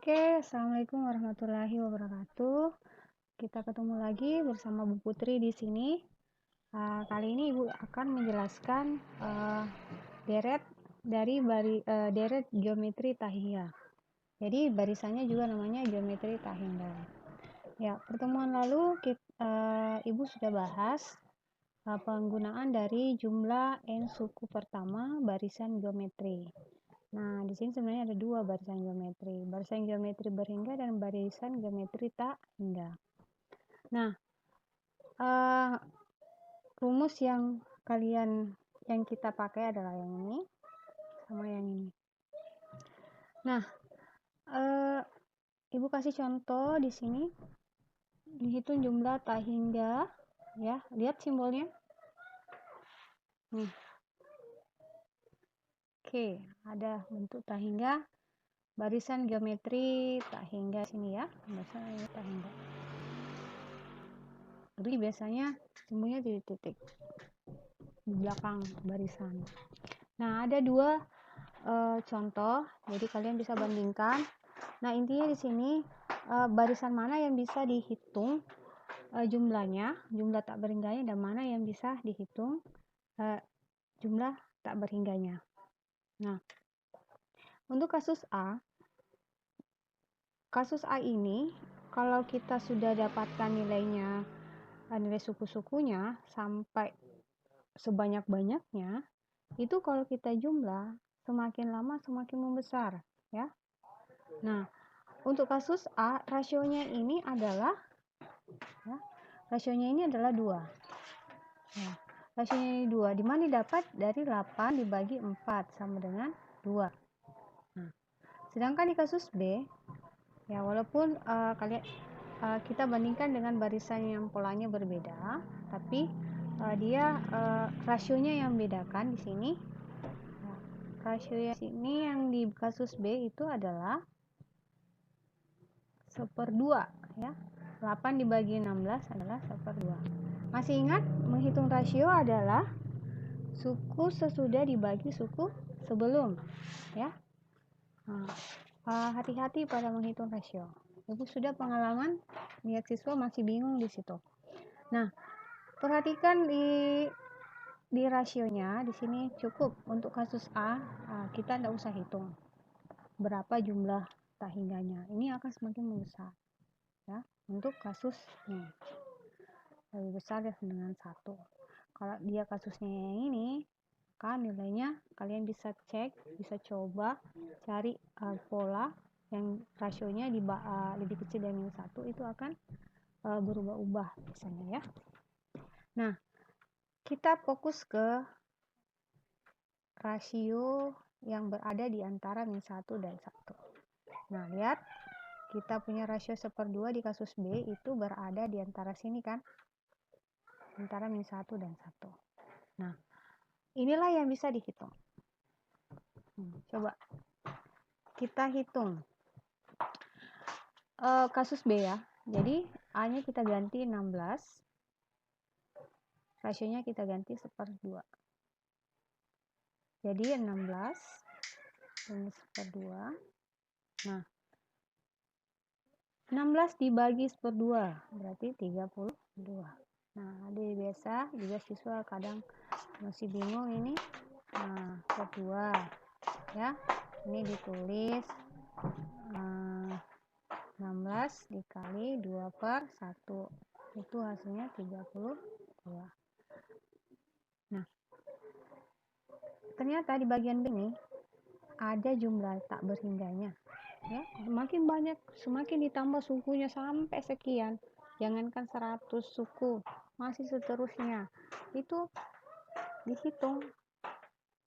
Oke, assalamualaikum warahmatullahi wabarakatuh. Kita ketemu lagi bersama Bu Putri di sini. Kali ini Ibu akan menjelaskan deret deret geometri Tahingga. Jadi barisannya juga namanya geometri Tahingga. Ya, pertemuan lalu Ibu sudah bahas penggunaan dari jumlah n suku pertama barisan geometri. Nah, di sini sebenarnya ada dua barisan geometri berhingga dan barisan geometri tak hingga. Nah, rumus yang kita pakai adalah yang ini sama yang ini. Nah, Ibu kasih contoh di sini, dihitung jumlah tak hingga, ya, lihat simbolnya. Nih. Oke, ada bentuk tak hingga, barisan geometri tak hingga sini ya, biasanya tak hingga. Jadi biasanya simbolnya titik-titik di belakang barisan. Nah, ada dua contoh, jadi kalian bisa bandingkan. Nah, intinya di sini barisan mana yang bisa dihitung jumlahnya, jumlah tak berhingganya, dan mana yang bisa dihitung jumlah tak berhingganya. Nah, untuk kasus A ini kalau kita sudah dapatkan nilainya, nilai suku-sukunya sampai sebanyak-banyaknya, itu kalau kita jumlah semakin lama semakin membesar, ya. Nah, untuk kasus A rasionya ini adalah 2. Ya, rasionya ini 2, dimana didapat dari 8 dibagi 4 sama dengan 2. Nah, sedangkan di kasus B, ya, walaupun kita bandingkan dengan barisan yang polanya berbeda, tapi dia rasionya yang bedakan di sini. Nah, rasio yang sini yang di kasus B itu adalah 1/2, ya. 8 dibagi 16 adalah 1/2. Masih ingat menghitung rasio adalah suku sesudah dibagi suku sebelum, ya. Hati-hati pada menghitung rasio. Ibu sudah pengalaman lihat siswa masih bingung di situ. Nah, perhatikan di rasionya di sini cukup untuk kasus A, kita tidak usah hitung berapa jumlah tak hingganya. Ini akan semakin membesar, ya. Untuk kasus ini lebih besar dengan 1. Kalau dia kasusnya yang ini, kan nilainya kalian bisa cek, bisa coba cari pola yang rasionya lebih kecil dari minus 1, itu akan berubah-ubah biasanya, ya. Nah, kita fokus ke rasio yang berada di antara min 1 dan 1. Nah, lihat, kita punya rasio 1/2 di kasus B itu berada di antara sini kan, antara min 1 dan 1. Nah, inilah yang bisa dihitung. Coba kita hitung kasus B, ya. Jadi A nya kita ganti 16, rasionya kita ganti 1/2. Jadi 16 minus 1/2. Nah, 16 dibagi 1/2 berarti 32. Nah, adik biasa juga siswa kadang masih bingung ini. Nah, 1/2, ya. Ini ditulis 16 dikali 2/1, itu hasilnya 32. Nah, ternyata di bagian B ini ada jumlah tak berhingganya, ya. Semakin banyak, semakin ditambah sukunya sampai sekian, jangankan 100 suku, masih seterusnya, itu dihitung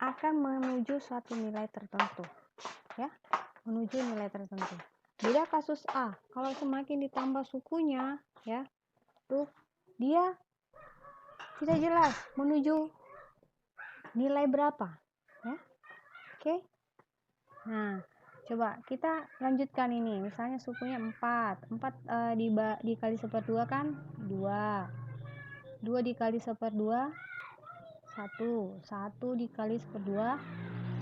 akan menuju suatu nilai tertentu, ya, menuju nilai tertentu. Beda kasus A, kalau semakin ditambah sukunya, ya, tuh dia tidak jelas menuju nilai berapa, ya. Oke. Nah, coba kita lanjutkan ini, misalnya sukunya 4 dikali 1/2 kan 2 dikali 1/2 1 dikali 1/2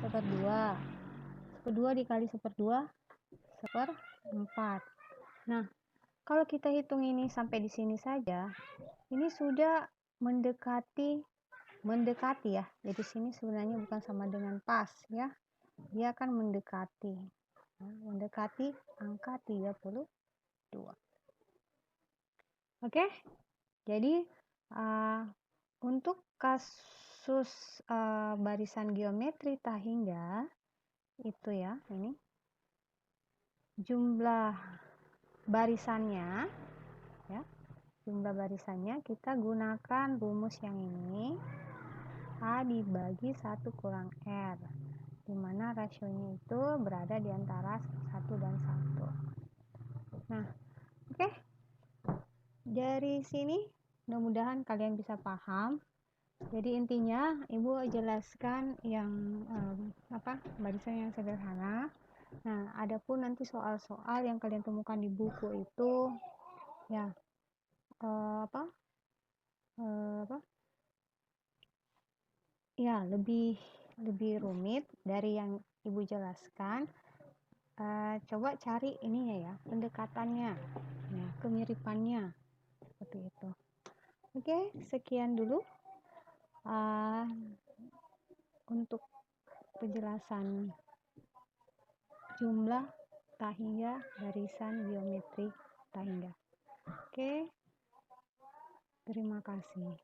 1/2 dikali 1/2 1/4. Nah, kalau kita hitung ini sampai di sini saja, ini sudah mendekati ya. Jadi sini sebenarnya bukan sama dengan pas ya. Dia akan mendekati. Mendekati angka 32. Oke? Jadi untuk kasus barisan geometri tak hingga itu ya, ini jumlah barisannya ya. Jumlah barisannya kita gunakan rumus yang ini, A dibagi 1 kurang R, dimana rasionya itu berada di antara 1 dan 1. Nah, oke. Dari sini mudah-mudahan kalian bisa paham. Jadi intinya Ibu jelaskan yang barisan yang sederhana. Nah, adapun nanti soal-soal yang kalian temukan di buku itu ya ya lebih rumit dari yang Ibu jelaskan. Coba cari ininya ya, pendekatannya ya, kemiripannya seperti itu. Oke, sekian dulu untuk penjelasan jumlah tak hingga barisan geometri tak hingga. Oke, terima kasih.